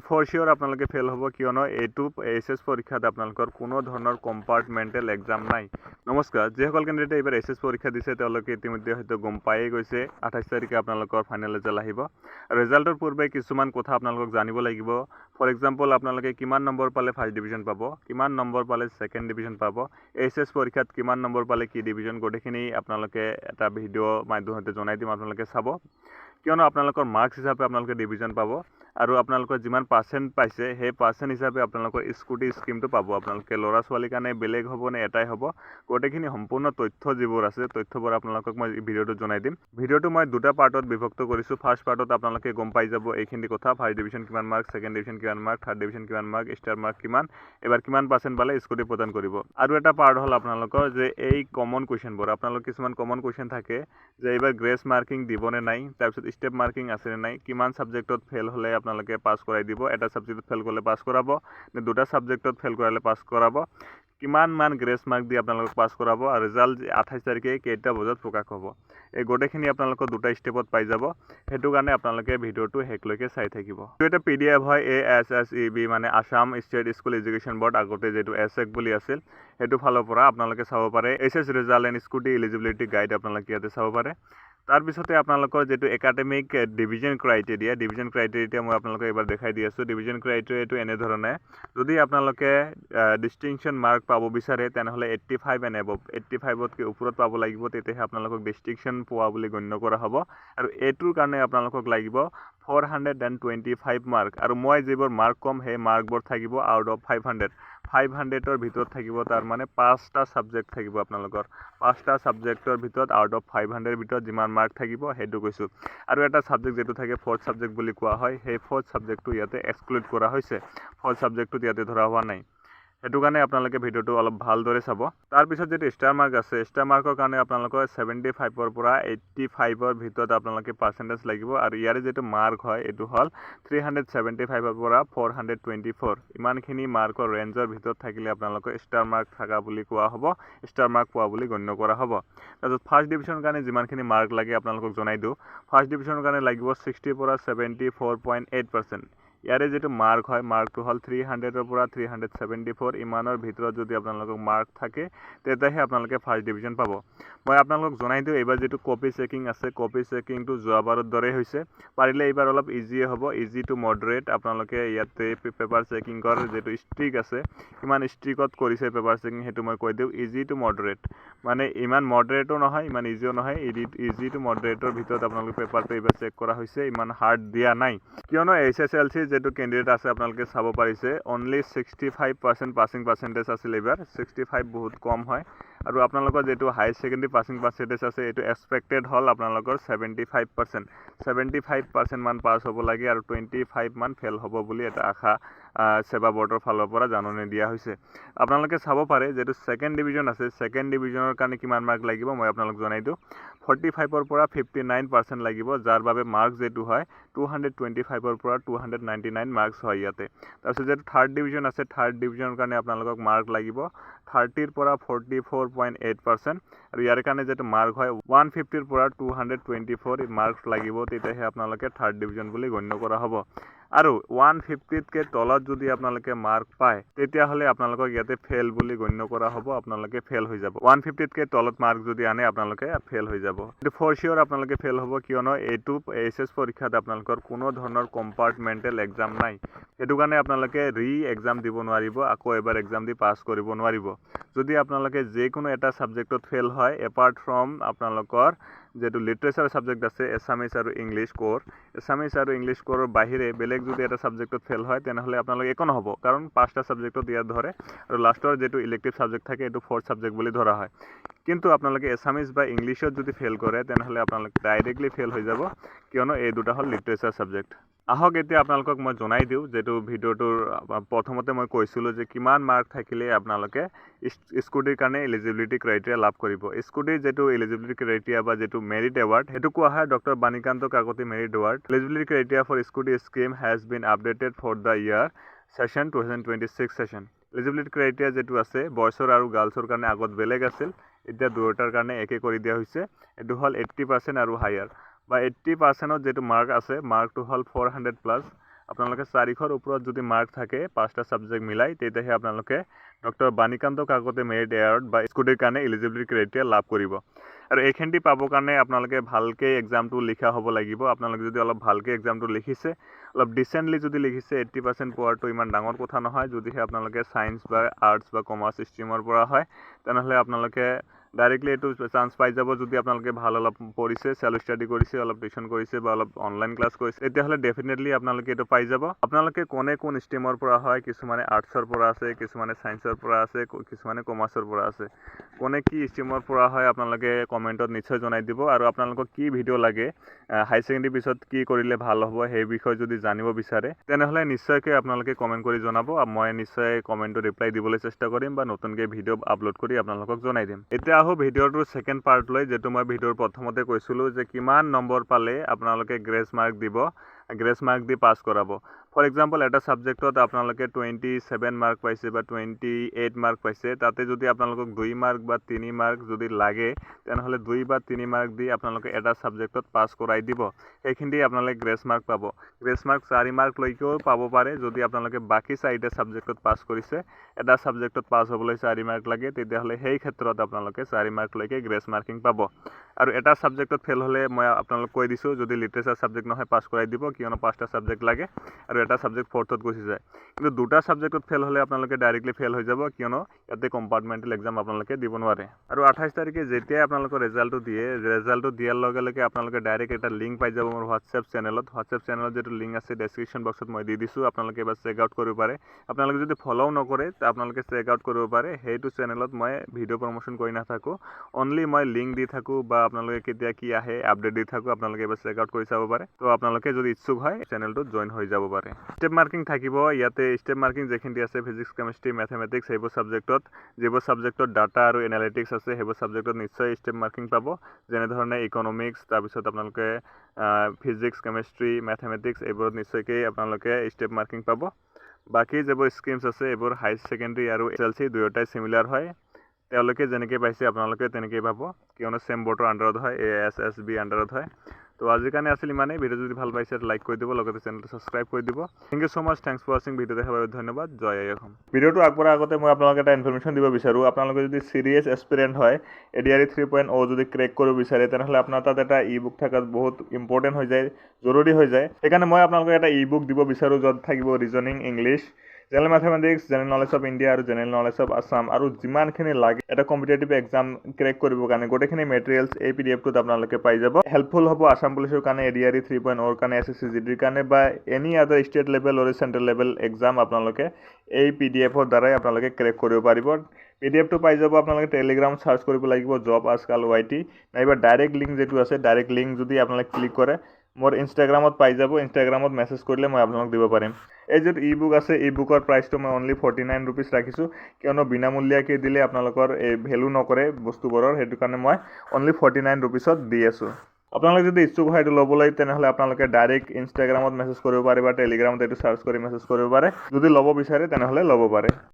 কিন্তু ফৰ শিওৰ আপোনালোকে ফেল হ'ব, কিয়নো এইটো এইচএছ পৰীক্ষাত আপোনালোকৰ কোনো ধৰণৰ কম্পাৰ্টমেণ্টেল এক্সাম নাই। নমস্কাৰ, যিসকল কেণ্ডিডেটে এইবাৰ এইচএছ পৰীক্ষা দিছে তেওঁলোকে ইতিমধ্যে হয়তো গম পায়েই গৈছে 28 তাৰিখে আপোনালোকৰ ফাইনেল ৰিজাল্ট আহিব। আৰু ৰিজাল্টৰ পূৰ্বে কিছুমান কথা আপোনালোকক জানিব লাগিব। ফৰ এক্সাম্পল, আপোনালোকে কিমান নম্বৰ পালে ফাৰ্ষ্ট ডিভিজন পাব, কিমান নম্বৰ পালে ছেকেণ্ড ডিভিজন পাব, এইচএছ পৰীক্ষাত কিমান নম্বৰ পালে কি ডিভিজন, গোটেইখিনি আপোনালোকে এটা ভিডিঅ' মাধ্যমতে জনাই দিম, আপোনালোকে চাব। কিয়নো আপোনালোকৰ মাৰ্কছ হিচাপে আপোনালোকে ডিভিজন পাব আৰু আপোনালোকৰ যিমান পাৰ্চেণ্ট পাইছে সেই পাৰ্চেণ্ট হিচাপে আপোনালোকৰ স্কুটি স্কিমটো পাব। আপোনালোকে ল'ৰা ছোৱালীৰ কাৰণে বেলেগ হ'ব নে এটাই হ'ব, গোটেইখিনি সম্পূৰ্ণ তথ্য যিবোৰ আছে তথ্যবোৰ আপোনালোকক মই ভিডিঅ'টো জনাই দিম। ভিডিঅ'টো মই দুটা পাৰ্টত বিভক্ত কৰিছোঁ। ফাৰ্ষ্ট পাৰ্টত আপোনালোকে গম পাই যাব এইখিনি কথা, ফাৰ্ষ্ট ডিভিজন কিমান মাৰ্ক, ছেকেণ্ড ডিভিজন কিমান মাৰ্ক, থাৰ্ড ডিভিজন কিমান মাৰ্ক, ষ্টাৰ মাৰ্ক কিমান, এবাৰ কিমান পাৰ্চেণ্ট পালে স্কুটি প্ৰদান কৰিব। আৰু এটা পাৰ্ট হ'ল আপোনালোকৰ যে এই কমন কুৱেশ্যনবোৰ, আপোনালোকৰ কিছুমান কমন কুৱেশ্যন থাকে যে এইবাৰ গ্ৰেছ মাৰ্কিং দিবনে নাই, তাৰপিছত ষ্টেপ মাৰ্কিং আছেনে নাই, কিমান ছাবজেক্টত ফেল হ'লে আপোনালোকে পাছ কৰাই দিব, এটা ছাবজেক্টত ফেল কৰিলে পাছ কৰাব নে দুটা ছাবজেক্টত ফেল কৰালে পাছ কৰাব, কিমান মান গ্ৰেছ মাৰ্ক দি আপোনালোকক পাছ কৰাব, আৰু ৰিজাল্ট 28 তাৰিখে কেইটা বজাত প্ৰকাশ হ'ব। এই গোটেইখিনি আপোনালোকৰ দুটা ষ্টেপত পাই যাব। সেইটো কাৰণে আপোনালোকে ভিডিঅ'টো শেষলৈকে চাই থাকিব। এইটো এটা PDF হয়, ASSEB মানে Assam state school education board, আগতে যিটো এছেক বুলি আছিল সেইটো ফালৰ পৰা আপোনালোকে চাব পাৰে। HS result and scooty eligibility guide আপোনালোকে ইয়াতে চাব পাৰে। তাৰপিছতে আপোনালোকৰ যিটো একাডেমিক ডিভিজন ক্ৰাইটেৰিয়া মই আপোনালোকক এইবাৰ দেখাই দি আছোঁ। ডিভিজন ক্ৰাইটেৰিয়াটো এনেধৰণে, যদি আপোনালোকে ডিষ্টিংশ্যন মাৰ্ক পাব বিচাৰে তেনেহ'লে 85 এণ্ড এবভ, 85তকৈ ওপৰত পাব লাগিব, তেতিয়াহে আপোনালোকক ডিষ্টিংশ্যন পোৱা বুলি গণ্য কৰা হ'ব। আৰু এইটোৰ কাৰণে আপোনালোকক লাগিব 425 মাৰ্ক, আৰু মই যিবোৰ মাৰ্ক ক'ম সেই মাৰ্কবোৰ থাকিব আউট অফ 500ৰ ভিতৰত থাকিব। তাৰমানে 5টা ছাবজেক্ট থাকিব আপোনালোকৰ, 5টা ছাবজেক্টৰ ভিতৰত আউট অফ 500ৰ ভিতৰত যিমান মাৰ্ক থাকিব সেইটো কৈছোঁ। আৰু এটা ছাবজেক্ট যিটো থাকে ফ'ৰ্থ ছাবজেক্ট বুলি কোৱা হয়, সেই ফ'ৰ্থ ছাবজেক্টটো ইয়াতে এক্সক্লুড কৰা হৈছে, ফ'ৰ্থ ছাবজেক্টটোত ইয়াতে ধৰা হোৱা নাই। সেইটো কাৰণে আপোনালোকে ভিডিঅ'টো অলপ ভালদৰে চাব। তাৰপিছত যিটো ষ্টাৰ মাৰ্ক আছে, ষ্টাৰ মাৰ্কৰ কাৰণে আপোনালোকৰ 75ৰ পৰা 85ৰ ভিতৰত আপোনালোকে পাৰ্চেণ্টেজ লাগিব। আৰু ইয়াৰে যিটো মাৰ্ক হয় এইটো হ'ল 375ৰ পৰা 424, ইমানখিনি মাৰ্কৰ ৰেঞ্জৰ ভিতৰত থাকিলে আপোনালোকৰ ষ্টাৰ মাৰ্ক থকা বুলি কোৱা হ'ব, ষ্টাৰ মাৰ্ক পোৱা বুলি গণ্য কৰা হ'ব। তাৰপিছত ফাৰ্ষ্ট ডিভিজনৰ কাৰণে যিমানখিনি মাৰ্ক লাগে আপোনালোকক জনাই দিওঁ। ফাৰ্ষ্ট ডিভিজনৰ কাৰণে লাগিব 60ৰ পৰা 74.8%। ইয়াৰে যিটো মাৰ্ক হয়, মাৰ্কটো হ'ল 300ৰ পৰা 374, ইমানৰ ভিতৰত যদি আপোনালোকক মাৰ্ক থাকে তেতিয়াহে আপোনালোকে ফাৰ্ষ্ট ডিভিজন পাব। মই আপোনালোকক জনাই দিওঁ, এইবাৰ যিটো কপি চেকিং আছে, কপি চেকিংটো যোৱাবাৰৰ দৰেই হৈছে। পাৰিলে এইবাৰ অলপ ইজিয়ে হ'ব, ইজি টু মডাৰেট। আপোনালোকে ইয়াতে পেপাৰ চেকিঙৰ যিটো ষ্ট্ৰিক আছে, কিমান ষ্ট্ৰিকত কৰিছে পেপাৰ চেকিং সেইটো মই কৈ দিওঁ। ইজি টু মডাৰেট মানে ইমান মডাৰেটো নহয়, ইমান ইজিও নহয়, ইজি টু মডাৰেটৰ ভিতৰত আপোনালোকে পেপাৰটো এইবাৰ চেক কৰা হৈছে, ইমান হাৰ্ড দিয়া নাই। কিয়নো HSLC যিটো কেণ্ডিডেট আছে আপোনালোকে চাব পাৰিছে, অনলি 65% পাছিং পাৰ্চেণ্টেজ আছিল এইবাৰ, 65 বহুত কম হয়। আৰু আপোনালোকৰ যিটো হায়াৰ ছেকেণ্ডেৰী পাছিং পাৰ্চেণ্টেজ আছে এইটো এক্সপেক্টেড হ'ল আপোনালোকৰ 75% মান পাছ হ'ব লাগে, আৰু 25 মান ফেল হ'ব বুলি এটা আশা সেৱা বৰ্ডৰ ফালৰ পৰা জাননী দিয়া হৈছে। আপোনালোকে চাব পাৰে যিটো ছেকেণ্ড ডিভিজন আছে, ছেকেণ্ড ডিভিজনৰ কাৰণে কিমান মাৰ্ক লাগিব মই আপোনালোক জনাই দিওঁ। 45ৰ পৰা 59% লাগিব, যাৰ বাবে মাৰ্কছ যিটো হয় 225ৰ পৰা 299 মাৰ্কছ হয় ইয়াতে। তাৰপিছত যিটো থাৰ্ড ডিভিজন আছে, থাৰ্ড ডিভিজনৰ কাৰণে আপোনালোকক মাৰ্ক লাগিব 30ৰ পৰা 44.8%, আৰু ইয়াৰ কাৰণে যিটো মাৰ্ক হয় 150ৰ পৰা 224 মাৰ্কছ লাগিব, তেতিয়াহে আপোনালোকে থাৰ্ড ডিভিজন বুলি গণ্য কৰা হ'ব। আৰু 150তকৈ তলত যদি আপোনালোকে মাৰ্ক পায় তেতিয়াহ'লে আপোনালোকক ইয়াতে ফেল বুলি গণ্য কৰা হ'ব, আপোনালোকে ফেল হৈ যাব। 150তকৈ তলত মাৰ্ক যদি আনে আপোনালোকে ফেল হৈ যাব। কিন্তু ফৰ শিয়ৰ আপোনালোকে ফেল হ'ব, কিয়নো এইটো এইচএছ পৰীক্ষাত আপোনালোকৰ কোনো ধৰণৰ কম্পাৰ্টমেণ্টেল এক্সাম নাই। সেইটো কাৰণে আপোনালোকে এক্সাম দিব নোৱাৰিব, আকৌ এবাৰ এক্সাম দি পাছ কৰিব নোৱাৰিব। যদি আপোনালোকে যিকোনো এটা ছাবজেক্টত ফেল হয়, এপাৰ্ট ফ্ৰম আপোনালোকৰ যিটো লিটাৰেচাৰ ছাবজেক্ট আছে, এছামিছ আৰু ইংলিছ ক'ৰ, এছামিছ আৰু ইংলিছ ক'ৰৰ বাহিৰে বেলেগ যদি এটা ছাবজেক্টত ফেল হয় তেনেহ'লে আপোনালোকে একো নহ'ব, কাৰণ 5টা ছাবজেক্টত ইয়াত ধৰে, আৰু লাষ্টৰ যিটো ইলেক্টিভ ছাবজেক্ট থাকে এইটো ফ'ৰ্থ ছাবজেক্ট বুলি ধৰা হয়। কিন্তু আপোনালোকে এছামিছ বা ইংলিছত যদি ফেল কৰে তেনেহ'লে আপোনালোকে ডাইৰেক্টলি ফেল হৈ যাব, কিয়নো এই দুটা হ'ল লিটাৰেচাৰ ছাবজেক্ট। আহক এতিয়া আপোনালোকক মই জনাই দিওঁ, যিটো ভিডিঅ'টোৰ প্ৰথমতে মই কৈছিলোঁ যে কিমান মাৰ্ক থাকিলে আপোনালোকে স্কুটিৰ কাৰণে এলিজিবিলিটি ক্ৰাইটেৰিয়া লাভ কৰিব। স্কুটিৰ যিটো এলিজিবিলিটি ক্ৰাইটেৰিয়া বা যিটো মেৰিট এৱাৰ্ড, সেইটো কোৱা হয় doctor Banikanta Kakati merit award. Eligibility criteria for scooty scheme has been updated for the year session 2026 session. Eligibility criteria যিটো আছে বয়ছৰ আৰু গাৰ্লছৰ কাৰণে আগত বেলেগ আছিল, এতিয়া দুয়োটাৰ কাৰণে একে কৰি দিয়া হৈছে। এইটো হ'ল 80% আৰু হায়াৰ, বা 80%ত যিটো মাৰ্ক আছে, মাৰ্কটো হ'ল 400+, আপোনালোকে 400ৰ ওপৰত যদি মাৰ্ক থাকে 5টা সাবজেক্ট মিলাই তেতিয়াহে আপোনালোকে ডক্টৰ বাণীকান্ত কাকতে মেৰিট এৱাৰ্ড বা স্কুটিৰ কাৰণে এলিজিবিলিটি ক্ৰাইটেৰিয়া লাভ কৰিব আৰু এইখিনি পাবৰ কাৰণে আপোনালোকে ভালকে এক্সামটো লিখা হ'ব লাগিব আপোনালোকে যদি অলপ ভালকে এক্সামটো লিখিছে অলপ ডিসেন্টলি যদি লিখিছে 80% পোৱাটো ইমান ডাঙৰ কথা নহয় যদিহে আপোনালোকে সায়েন্স বা আৰ্টছ বা কমাৰ্চ ষ্ট্ৰীমৰ পৰা হয় তেনেহলে আপোনালোকে ডাইৰেক্টলি এটো চান্স পাই যাব যদি আপোনালোকে ভাল অলপ পঢ়িছে সেলফ ষ্টাডি কৰিছে অলপ টিউশন কৰিছে বা অলপ অনলাইন ক্লাস কৰিছে তেতিয়াহলে ডেফিনেটলি আপোনালোকে এটো পাই যাব আপোনালোকে কোন ষ্ট্ৰীমৰ পৰা হয় কিছুমানে আৰ্টছৰ পৰা আছে কিছুমানে সায়েন্সৰ পৰা আছে কিছুমানে কমাৰ্চৰ পৰা আছে কোনে কি ষ্ট্ৰীমৰ পৰা হয় আপোনালোকে কমেন্টত নিশ্চয় জনাই দিব আৰু আপোনালোকক কি ভিডিও লাগে হাই সেকেন্ডাৰী পিছত কি কৰিলে ভাল হ'ব সেই বিষয় যদি জানিব বিচাৰে তেনেহলে নিশ্চয়কৈ আপোনালোকে কমেন্ট কৰি জনাব মই নিশ্চয় কমেন্টত ৰিপ্লাই দিবলৈ চেষ্টা কৰিম বা নতুনকৈ ভিডিও আপলোড কৰি আপোনালোকক জনাই দিম এতিয়া আহো ভিডিওটোৰ সেকেন্ড পাৰ্ট লৈ যেটো মই ভিডিওৰ প্ৰথমতে কৈছিলো যে কিমান নম্বৰ পালে আপোনালোকে গ্ৰেস মাৰ্ক দিব গ্ৰেস মাৰ্ক দি পাস কৰাব ফৰ এক্সাম্পল এটা সাবজেক্টত আপোনালোকে 27 মাৰ্ক পাইছে বা 28 মাৰ্ক পাইছে তাতে যদি আপোনালোকক 2 মাৰ্ক বা 3 মাৰ্ক যদি লাগে তেনেহলে 2 বা 3 মাৰ্ক দি আপোনালোকে এটা সাবজেক্টত পাস কৰাই দিব এইখিনি আপোনালোকে গ্ৰেস মাৰ্ক পাব গ্ৰেস মাৰ্ক 4 মাৰ্ক লৈকেও পাব পাৰে যদি আপোনালোকে বাকি 4টা সাবজেক্টত পাস কৰিছে এটা সাবজেক্টত পাস হ'বলৈ 4 মাৰ্ক লাগে তেতিয়াহলে সেই ক্ষেত্ৰত আপোনালোকে 4 মাৰ্ক লৈকে গ্ৰেস মাৰ্কিং পাব আৰু এটা সাবজেক্টত ফেল হলে মই আপোনালোক কৈ দিছো যদি লিটাৰেচাৰ সাবজেক্ট নহয় পাস কৰাই দিব কিয়নো 5টা সাবজেক্ট লাগে আৰু এটা সাবজেক্ট ফোৰ্থত গুচি যায় কিন্তু দুটা সাবজেক্টত ফেল হলে আপোনালোকে ডাইৰেক্টলি ফেল হৈ যাব কিয়নো ইয়াতে কম্পাৰ্টমেন্টাল এক্সাম আপোনালোকে দিব নোৱাৰে আৰু 28 তাৰিখে যেতিয়া আপোনালোকৰ ৰিজাল্টটো দিয়ে ৰিজাল্টটো দিয়াৰ লগে লগে আপোনালোকে ডাইৰেক্ট এটা লিংক পাই যাব মোৰ WhatsApp চেনেলত যেটো লিংক আছে ডেসক্ৰিপচন বক্সত মই দি দিছো আপোনালোকে এবাৰ চেক আউট কৰিব পাৰে আপোনালোকে যদি ফলো নকৰে তে আপোনালোকে চেক আউট কৰিব পাৰে হেইটো চেনেলত মই ভিডিও প্ৰমোশন কৰি নাথাকো অনলি মই লিংক দি থাকো বা আপোনালোকে কেতিয়া কি আহে আপডেট দি থাকো আপোনালোকে এবাৰ চেক আউট কৰি চাব পাৰে তো আপোনালোকে যদি ইচ্ছুক হয় চেনেলটো জয়েন হৈ যাব পাৰে স্টেপ মাৰ্কিং থাকিব ইয়াতে স্টেপ মাৰ্কিং যেখিনি আছে ফিজিক্স কেমিষ্ট্ৰি ম্যাথমেটিক্স এইবোৰ সাবজেক্টত ডাটা আৰু এনালিটিক্স আছে সেইবোৰ সাবজেক্টত নিশ্চয় স্টেপ মাৰ্কিং পাব যেনে ধৰণে ইকোনমিক্স তাৰ পিছত আপোনালোকে ফিজিক্স কেমিষ্ট্ৰি ম্যাথমেটিক্স এইবোৰত নিশ্চয়কৈ আপোনালোকে স্টেপ মাৰ্কিং পাব বাকি যেবোৰ স্কিমছ আছে এইবোৰ হাই সেকেন্ডাৰী আৰু এছএলসি দুয়োটাই সিমিলাৰ হয় তেওঁলোকে যেনেকৈ পাইছে আপোনালোকে তেনেকৈ পাব কিয়নো সেম বোৰ্ডৰ আন্ডাৰত হয় এএছএছবি আন্ডাৰত হয় তো আজিৰ কাৰণে আছিল ইমানেই ভিডিও যদি ভাল পাইছে লাইক কৰি দিব লগতে চেনেলটো সাবস্ক্ৰাইব কৰি দিব thank you so much thanks for watching video দেখাৰ বাবে ধন্যবাদ জয় আই অসম ভিডিওটো আগবঢ়াৰ আগতে মই আপোনালোকক এটা ইনফৰমেশ্যন দিব বিচাৰো আপোনালোকে যদি সিৰিয়াছ এস্পিৰেন্ট হয় এডিআৰই 3.0 যদি ক্ৰেক কৰিব বিচাৰে তেনেহলে আপোনাৰ তাত এটা ই-বুক থাকাত বহুত ইম্পৰ্টেন্ট হৈ যায় জৰুৰী হৈ যায় সেইকাৰণে মই আপোনালোকক এটা ই-বুক দিব বিচাৰো যত থাকিব reasoning English general mathematics general knowledge of India আৰু জেনাৰেল নলেজ অফ আসাম আৰু যিমানখিনি লাগে এটা কম্পিটিটিভ এক্সাম ক্ৰেক কৰিবৰ কাৰণে গোটেইখিনি মেটেৰিয়েলছ এই পিডিএফটোত আপোনালোকে পাই যাব হেল্পফুল হ'ব আসাম পুলিচৰ কাৰণে এডিআৰই 3.0 কাৰণে এসএসসি জিডিৰ কাৰণে বা এনি আদাৰ ষ্টেট লেভেল অৰ চেন্ট্ৰেল লেভেল এক্সাম আপোনালোকে এই পিডিএফৰ দ্বাৰাই আপোনালোকে ক্ৰেক কৰিব পাৰিব পিডিএফটো পাই যাব আপোনালোকে টেলিগ্ৰাম সাৰ্চ কৰিব লাগিব জব আজকাল YT নাইবা ডাইৰেক্ট লিংক যেটো আছে ডাইৰেক্ট লিংক যদি আপোনালোকে ক্লিক কৰে মোৰ ইনষ্টাগ্ৰামত পাই যাব ইনষ্টাগ্ৰামত মেসেজ কৰিলে মই আপোনালোক দিব পাৰিম এই যে ই-বুক আছে ই-বুকৰ প্ৰাইসটো মই অনলি 49 रुपीस ৰাখিছো কিয়নো বিনামূলীয়াকৈ দিলে আপোনালোকৰ এই ভ্যালু নকৰে বস্তুবোৰৰ হেতু কাৰণে মই অনলি 49 रुपीसত দি আছো আপোনালোকে যদি ইচ্ছুক হয় এটো লবলৈ তেনেহলে আপোনালোকে ডাইৰেক্ট ইনষ্টাগ্ৰামত মেসেজ কৰিব পাৰে বা টেলিগ্ৰামত এটো সাৰ্চ কৰি মেসেজ কৰিব পাৰে যদি লব বিচাৰে তেনেহলে লব পাৰে